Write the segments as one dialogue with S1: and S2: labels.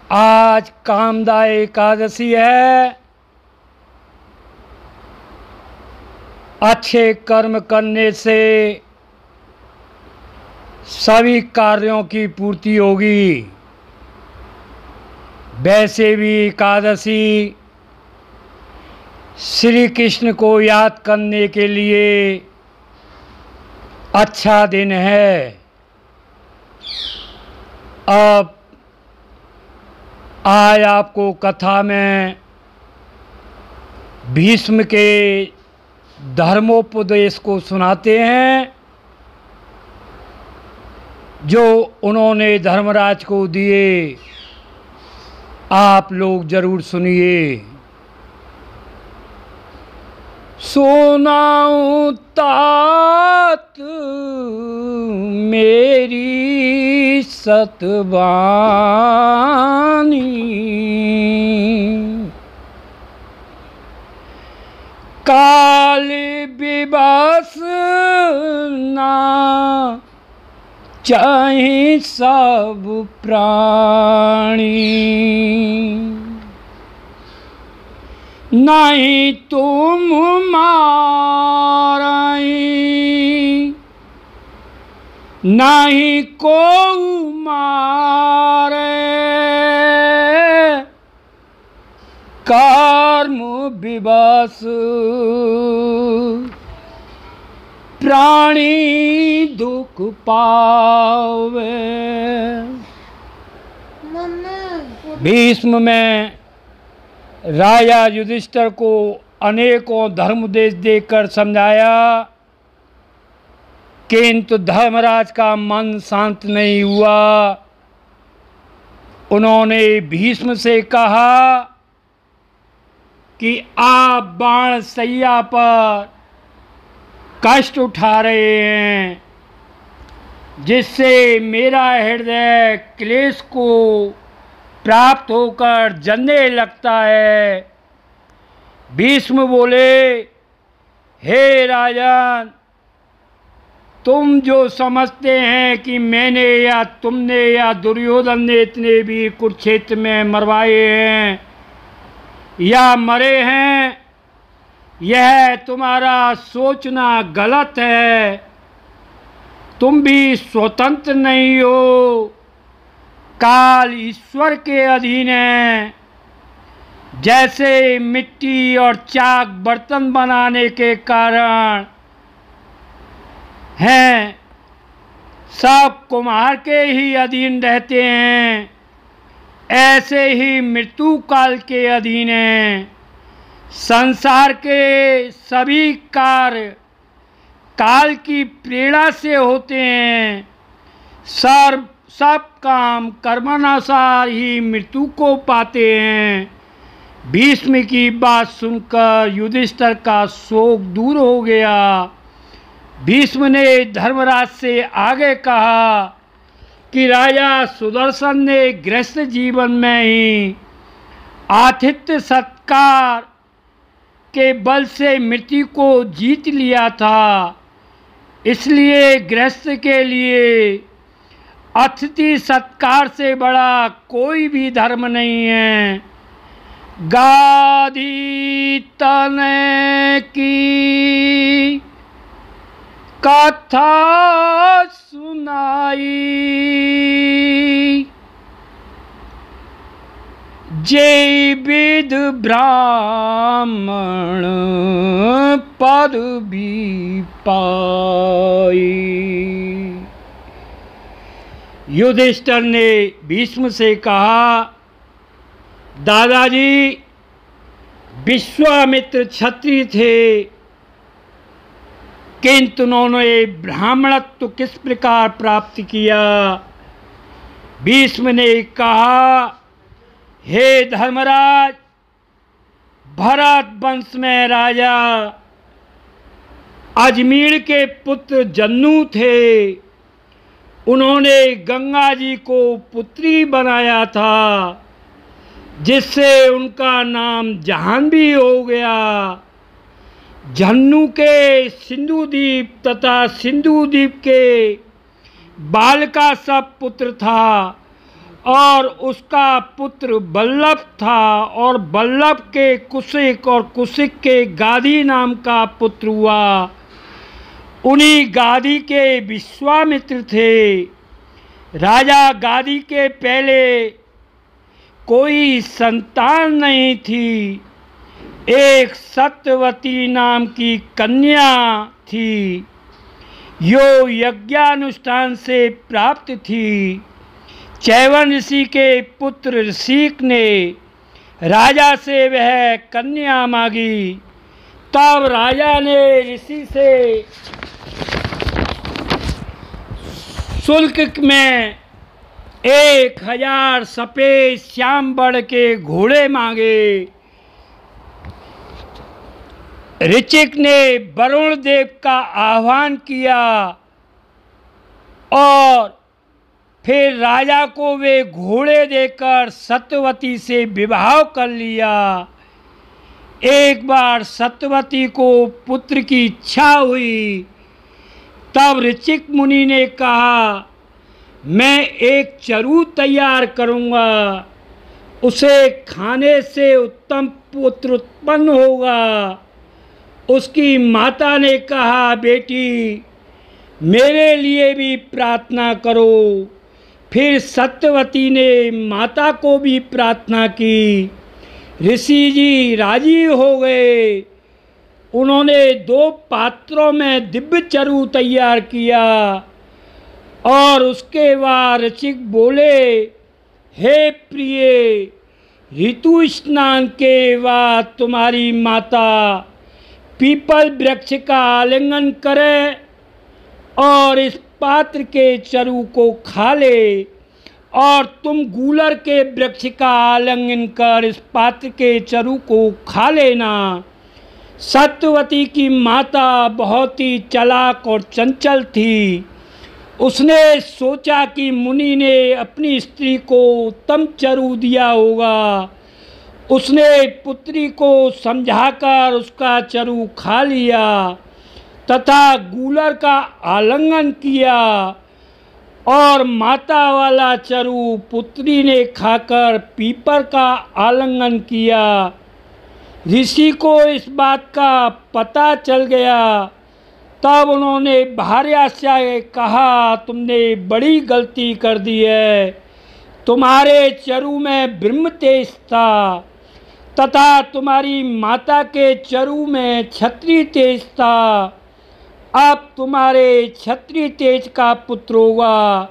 S1: आज कामदा एकादशी है। अच्छे कर्म करने से सभी कार्यों की पूर्ति होगी। वैसे भी एकादशी श्री कृष्ण को याद करने के लिए अच्छा दिन है। अब आज आपको कथा में भीष्म के धर्मोपदेश को सुनाते हैं जो उन्होंने धर्मराज को दिए। आप लोग जरूर सुनिए। सुनाऊं तात मेरी सतवानी, काल विवश ना चाहे सब प्राणी, नहीं तुम मारई नहीं को मारे, कर्म विवश प्राणी दुख पावे। भीष्म में राजा युधिष्ठिर को अनेकों धर्मोपदेश देकर समझाया, किंतु धर्मराज का मन शांत नहीं हुआ। उन्होंने भीष्म से कहा कि आप बाण शैया पर कष्ट उठा रहे हैं, जिससे मेरा हृदय क्लेश को प्राप्त होकर जलने लगता है। भीष्म बोले, हे राजन, तुम जो समझते हैं कि मैंने या तुमने या दुर्योधन ने इतने भी कुरुक्षेत्र में मरवाए हैं या मरे हैं, यह तुम्हारा सोचना गलत है। तुम भी स्वतंत्र नहीं हो, काल ईश्वर के अधीन है। जैसे मिट्टी और चाक बर्तन बनाने के कारण हैं, सब कुम्हार के ही अधीन रहते हैं, ऐसे ही मृत्यु काल के अधीन हैं। संसार के सभी कार्य काल की प्रेरणा से होते हैं। सब काम कर्मानुसार ही मृत्यु को पाते हैं। भीष्म की बात सुनकर युधिष्ठिर का शोक दूर हो गया। भीष्म ने धर्मराज से आगे कहा कि राजा सुदर्शन ने गृहस्थ जीवन में ही आतिथ्य सत्कार के बल से मृत्यु को जीत लिया था, इसलिए गृहस्थ के लिए अतिथि सत्कार से बड़ा कोई भी धर्म नहीं है। गादी तने की कथा सुनाई, जय विद ब्राह्मण पद भी पाई। युधिष्ठिर ने भीष्म से कहा, दादाजी, विश्वामित्र क्षत्रिय थे, किंतु उन्होंने ब्राह्मणत्व किस प्रकार प्राप्त किया? भीष्म ने कहा, हे धर्मराज, भरत वंश में राजा अजमीर के पुत्र जन्नू थे। उन्होंने गंगा जी को पुत्री बनाया था, जिससे उनका नाम जाह्नवी हो गया। जन्नू के सिंधु द्वीप तथा सिंधु द्वीप के बाल का सब पुत्र था और उसका पुत्र बल्लभ था, और बल्लभ के कुशिक, और कुशिक के गादी नाम का पुत्र हुआ। उन्हीं गादी के विश्वामित्र थे। राजा गादी के पहले कोई संतान नहीं थी। एक सत्यवती नाम की कन्या थी, जो यज्ञानुष्ठान से प्राप्त थी। चैवन ऋषि के पुत्र ऋषिक ने राजा से वह कन्या मांगी। तब राजा ने ऋषि से शुल्क में 1000 सफेद श्याम वर्ण के घोड़े मांगे। ऋचिक ने वरुण देव का आह्वान किया और फिर राजा को वे घोड़े देकर सत्यवती से विवाह कर लिया। एक बार सत्यवती को पुत्र की इच्छा हुई। तब ऋचिक मुनि ने कहा, मैं एक चरू तैयार करूँगा, उसे खाने से उत्तम पुत्र उत्पन्न होगा। उसकी माता ने कहा, बेटी मेरे लिए भी प्रार्थना करो। फिर सत्यवती ने माता को भी प्रार्थना की। ऋषि जी राजी हो गए। उन्होंने 2 पात्रों में दिव्य चरू तैयार किया और उसके बाद ऋचिक बोले, हे प्रिय, ऋतु स्नान के बाद तुम्हारी माता पीपल वृक्ष का आलिंगन करे और इस पात्र के चरू को खा ले, और तुम गूलर के वृक्ष का आलिंगन कर इस पात्र के चरू को खा लेना। सत्यवती की माता बहुत ही चालाक और चंचल थी। उसने सोचा कि मुनि ने अपनी स्त्री को उत्तम चरू दिया होगा। उसने पुत्री को समझाकर उसका चरू खा लिया तथा गूलर का आलिंगन किया, और माता वाला चरू पुत्री ने खाकर पीपर का आलिंगन किया। ऋषि को इस बात का पता चल गया। तब उन्होंने भार्या से कहा, तुमने बड़ी गलती कर दी है। तुम्हारे चरू में ब्रह्म तेज था तथा तुम्हारी माता के चरू में क्षत्रिय तेज था। अब तुम्हारे क्षत्रिय तेज का पुत्र होगा।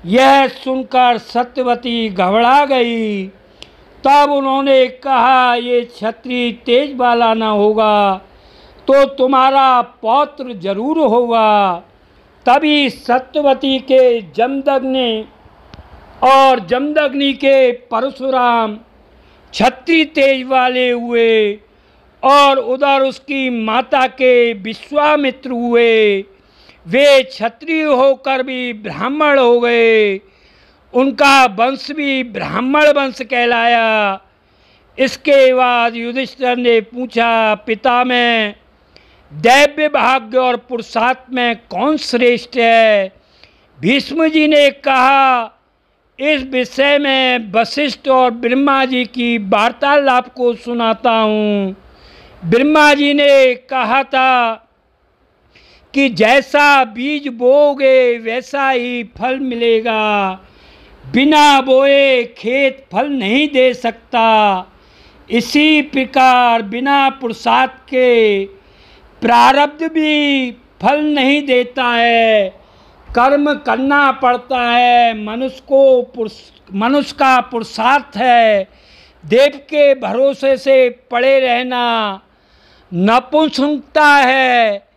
S1: यह सुनकर सत्यवती घबरा गई। तब उन्होंने कहा, ये क्षत्रिय तेज वाला न होगा तो तुम्हारा पौत्र जरूर होगा। तभी सत्यवती के जमदग्नि और जमदग्नि के परशुराम क्षत्रिय तेज वाले हुए, और उधर उसकी माता के विश्वामित्र हुए। वे क्षत्रिय होकर भी ब्राह्मण हो गए। उनका वंश भी ब्राह्मण वंश कहलाया। इसके बाद युधिष्ठिर ने पूछा, पिता में दैव्य भाग्य और पुरुषार्थ में कौन श्रेष्ठ है? भीष्म जी ने कहा, इस विषय में वशिष्ठ और ब्रह्मा जी की वार्तालाप को सुनाता हूँ। ब्रह्मा जी ने कहा था कि जैसा बीज बोओगे वैसा ही फल मिलेगा। बिना बोए खेत फल नहीं दे सकता। इसी प्रकार बिना पुरुषार्थ के प्रारब्ध भी फल नहीं देता है। कर्म करना पड़ता है। मनुष्य का पुरुषार्थ है देव के भरोसे से पड़े रहना। नपुंसकता है।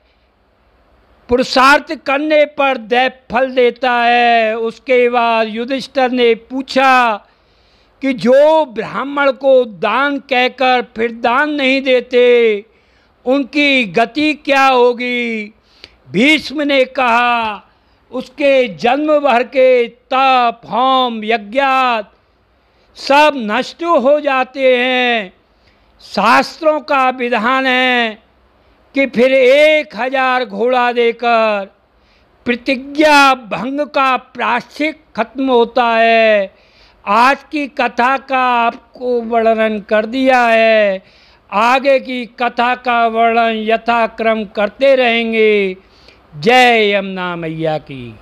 S1: पुरुषार्थ करने पर दैव फल देता है। उसके बाद युधिष्ठिर ने पूछा कि जो ब्राह्मण को दान कहकर फिर दान नहीं देते, उनकी गति क्या होगी? भीष्म ने कहा, उसके जन्म भर के तप, होम, यज्ञात सब नष्ट हो जाते हैं। शास्त्रों का विधान है कि फिर 1000 घोड़ा देकर प्रतिज्ञा भंग का प्रायश्चित खत्म होता है। आज की कथा का आपको वर्णन कर दिया है। आगे की कथा का वर्णन यथाक्रम करते रहेंगे। जय यमुना मैया की।